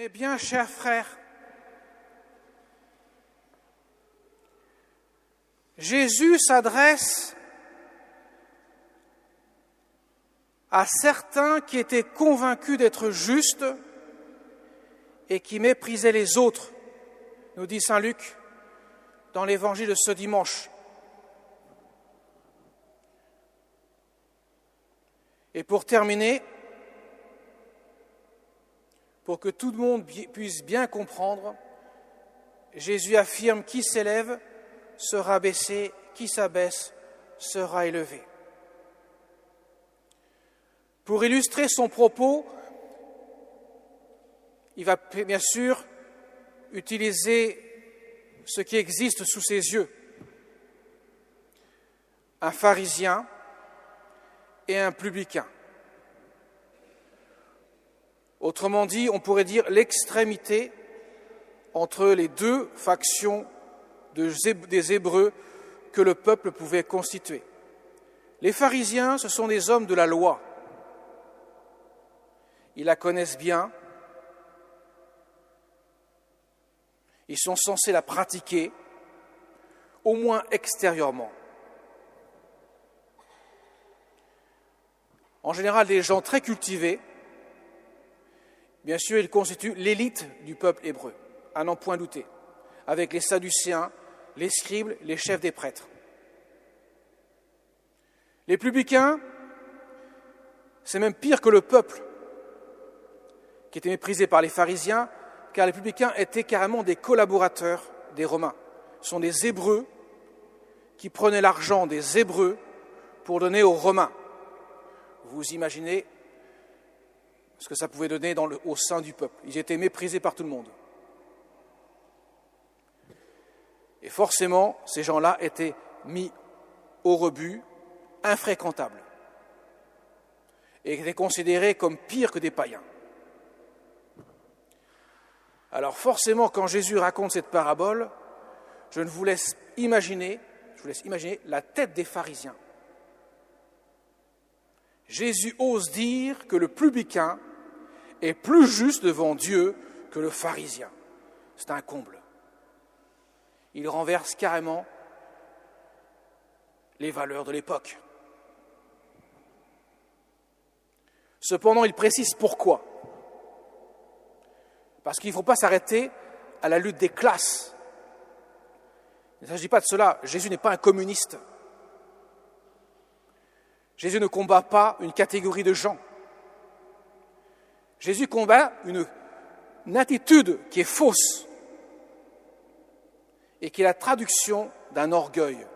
Eh bien, chers frères, Jésus s'adresse à certains qui étaient convaincus d'être justes et qui méprisaient les autres, nous dit saint Luc dans l'évangile de ce dimanche. Et pour terminer, pour que tout le monde puisse bien comprendre, Jésus affirme: qui s'élève sera baissé, qui s'abaisse sera élevé. Pour illustrer son propos, il va bien sûr utiliser ce qui existe sous ses yeux. Un pharisien et un publicain. Autrement dit, on pourrait dire l'extrémité entre les deux factions des Hébreux que le peuple pouvait constituer. Les pharisiens, ce sont des hommes de la loi. Ils la connaissent bien. Ils sont censés la pratiquer, au moins extérieurement. En général, des gens très cultivés. Bien sûr, ils constituent l'élite du peuple hébreu, à n'en point douter, avec les Sadducéens, les scribes, les chefs des prêtres. Les publicains, c'est même pire que le peuple, qui était méprisé par les pharisiens, car les publicains étaient carrément des collaborateurs des Romains. Ce sont des Hébreux qui prenaient l'argent des Hébreux pour donner aux Romains. Vous imaginez ce que ça pouvait donner au sein du peuple. Ils étaient méprisés par tout le monde. Et forcément, ces gens-là étaient mis au rebut, infréquentables, et étaient considérés comme pires que des païens. Alors forcément, quand Jésus raconte cette parabole, je vous laisse imaginer la tête des pharisiens. Jésus ose dire que le publicain est plus juste devant Dieu que le pharisien. C'est un comble. Il renverse carrément les valeurs de l'époque. Cependant, il précise pourquoi. Parce qu'il ne faut pas s'arrêter à la lutte des classes. Il ne s'agit pas de cela. Jésus n'est pas un communiste. Jésus ne combat pas une catégorie de gens. Jésus combat une attitude qui est fausse et qui est la traduction d'un orgueil,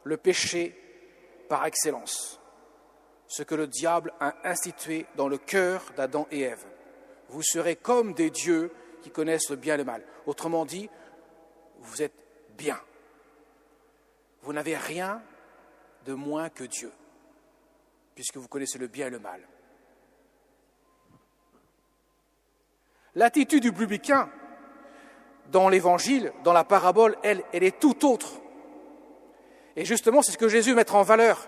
le péché par excellence, ce que le diable a institué dans le cœur d'Adam et Ève. Vous serez comme des dieux qui connaissent le bien et le mal. Autrement dit, vous êtes bien. Vous n'avez rien de moins que Dieu, puisque vous connaissez le bien et le mal. L'attitude du publicain dans l'évangile, dans la parabole, elle est tout autre. Et justement, c'est ce que Jésus met en valeur.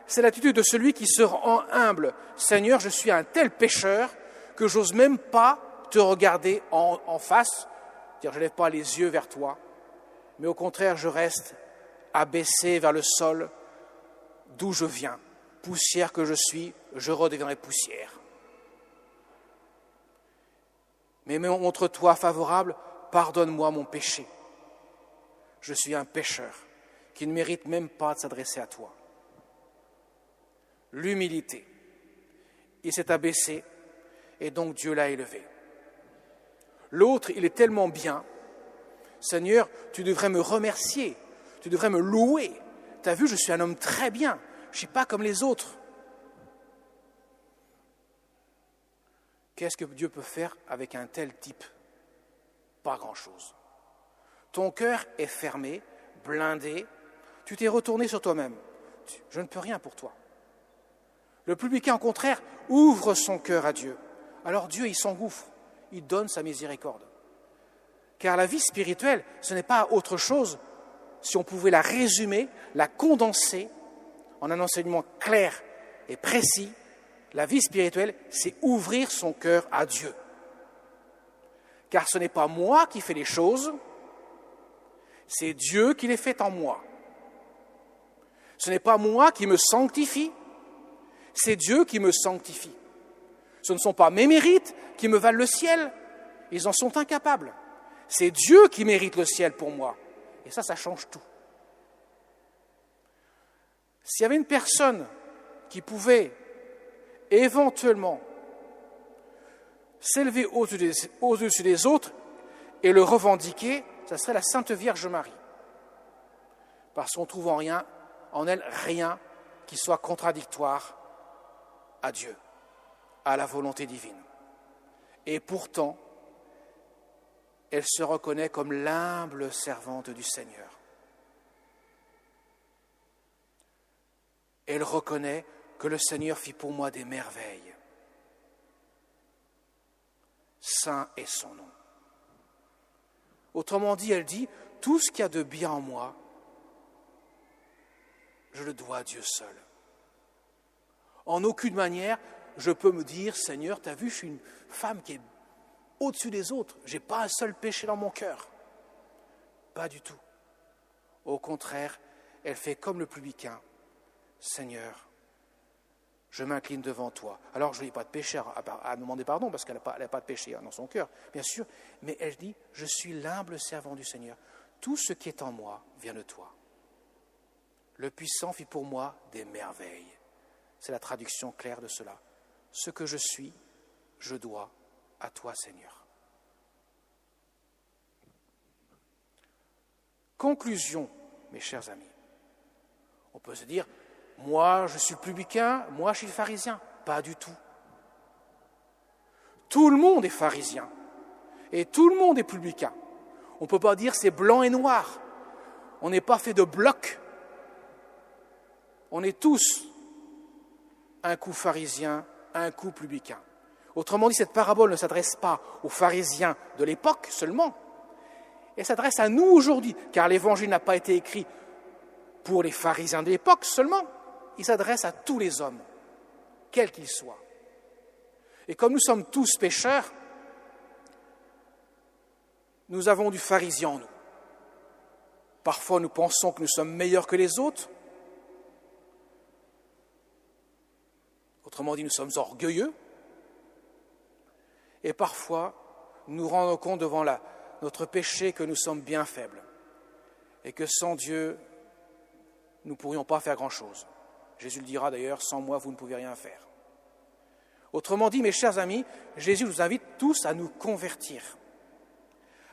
C'est l'attitude de celui qui se rend humble. Seigneur, je suis un tel pécheur que j'ose même pas te regarder en face, dire je ne lève pas les yeux vers toi, mais au contraire, je reste abaissé vers le sol d'où je viens. Poussière que je suis, je redeviendrai poussière. Mais montre-toi favorable, pardonne-moi mon péché. Je suis un pécheur qui ne mérite même pas de s'adresser à toi. L'humilité. Il s'est abaissé et donc Dieu l'a élevé. L'autre, il est tellement bien. Seigneur, tu devrais me remercier, tu devrais me louer. Tu as vu, je suis un homme très bien, je ne suis pas comme les autres. Qu'est-ce que Dieu peut faire avec un tel type? Pas grand-chose. Ton cœur est fermé, blindé, tu t'es retourné sur toi-même. Je ne peux rien pour toi. Le publicain, au contraire, ouvre son cœur à Dieu. Alors Dieu, il s'engouffre, il donne sa miséricorde. Car la vie spirituelle, ce n'est pas autre chose, si on pouvait la résumer, la condenser en un enseignement clair et précis. La vie spirituelle, c'est ouvrir son cœur à Dieu. car ce n'est pas moi qui fais les choses, c'est Dieu qui les fait en moi. Ce n'est pas moi qui me sanctifie, c'est Dieu qui me sanctifie. Ce ne sont pas mes mérites qui me valent le ciel, ils en sont incapables. C'est Dieu qui mérite le ciel pour moi. Et ça change tout. S'il y avait une personne qui pouvait éventuellement s'élever au-dessus des autres et le revendiquer, ça serait la Sainte Vierge Marie. Parce qu'on trouve en elle rien qui soit contradictoire à Dieu, à la volonté divine. Et pourtant, elle se reconnaît comme l'humble servante du Seigneur. Elle reconnaît que le Seigneur fit pour moi des merveilles. Saint est son nom. Autrement dit, elle dit, tout ce qu'il y a de bien en moi, je le dois à Dieu seul. En aucune manière, je peux me dire, Seigneur, tu as vu, je suis une femme qui est au-dessus des autres. Je n'ai pas un seul péché dans mon cœur. Pas du tout. Au contraire, elle fait comme le publicain. Seigneur, je m'incline devant toi. Alors, je n'ai pas de péché à demander pardon, parce qu'elle n'a pas de péché dans son cœur, bien sûr. Mais elle dit, je suis l'humble servant du Seigneur. Tout ce qui est en moi vient de toi. Le puissant fit pour moi des merveilles. C'est la traduction claire de cela. Ce que je suis, je dois à toi, Seigneur. Conclusion, mes chers amis. On peut se dire, moi je suis le publicain, moi je suis le pharisien. Pas du tout. Tout le monde est pharisien et tout le monde est publicain. On ne peut pas dire c'est blanc et noir. On n'est pas fait de blocs. On est tous un coup pharisien, un coup publicain. Autrement dit, cette parabole ne s'adresse pas aux pharisiens de l'époque seulement, elle s'adresse à nous aujourd'hui, car l'Évangile n'a pas été écrit pour les pharisiens de l'époque seulement, il s'adresse à tous les hommes, quels qu'ils soient. Et comme nous sommes tous pécheurs, nous avons du pharisien en nous. Parfois, nous pensons que nous sommes meilleurs que les autres. Autrement dit, nous sommes orgueilleux. Et parfois, nous rendons compte devant notre péché que nous sommes bien faibles et que sans Dieu, nous ne pourrions pas faire grand-chose. Jésus le dira d'ailleurs, sans moi, vous ne pouvez rien faire. Autrement dit, mes chers amis, Jésus nous invite tous à nous convertir,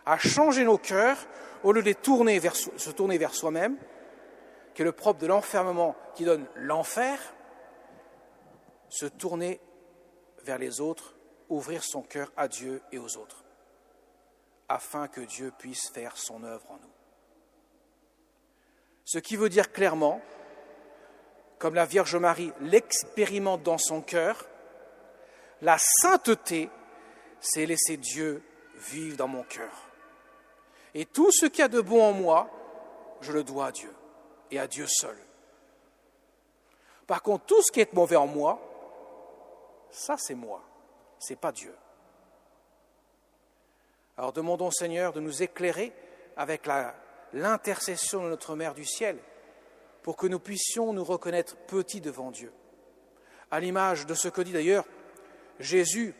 à changer nos cœurs au lieu de se tourner vers soi-même, qui est le propre de l'enfermement qui donne l'enfer, se tourner vers les autres, ouvrir son cœur à Dieu et aux autres, afin que Dieu puisse faire son œuvre en nous. Ce qui veut dire clairement, comme la Vierge Marie l'expérimente dans son cœur, la sainteté, c'est laisser Dieu vivre dans mon cœur. Et tout ce qu'il y a de bon en moi, je le dois à Dieu et à Dieu seul. Par contre, tout ce qui est mauvais en moi, ça c'est moi, c'est pas Dieu. Alors demandons au Seigneur de nous éclairer avec l'intercession de notre Mère du ciel pour que nous puissions nous reconnaître petits devant Dieu. À l'image de ce que dit d'ailleurs Jésus,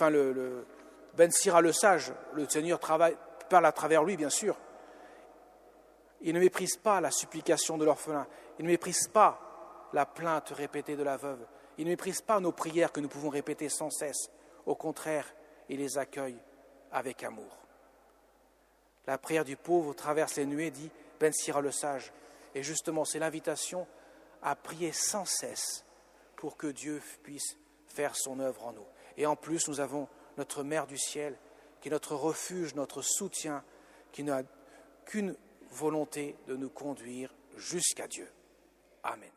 le Ben Sira le sage, le Seigneur parle à travers lui bien sûr. Il ne méprise pas la supplication de l'orphelin, il ne méprise pas la plainte répétée de la veuve, il ne méprise pas nos prières que nous pouvons répéter sans cesse. Au contraire, il les accueille avec amour. La prière du pauvre traverse les nuées, dit Ben Sira le sage. Et justement, c'est l'invitation à prier sans cesse pour que Dieu puisse faire son œuvre en nous. Et en plus, nous avons notre Mère du ciel, qui est notre refuge, notre soutien, qui n'a qu'une volonté de nous conduire jusqu'à Dieu. Amen.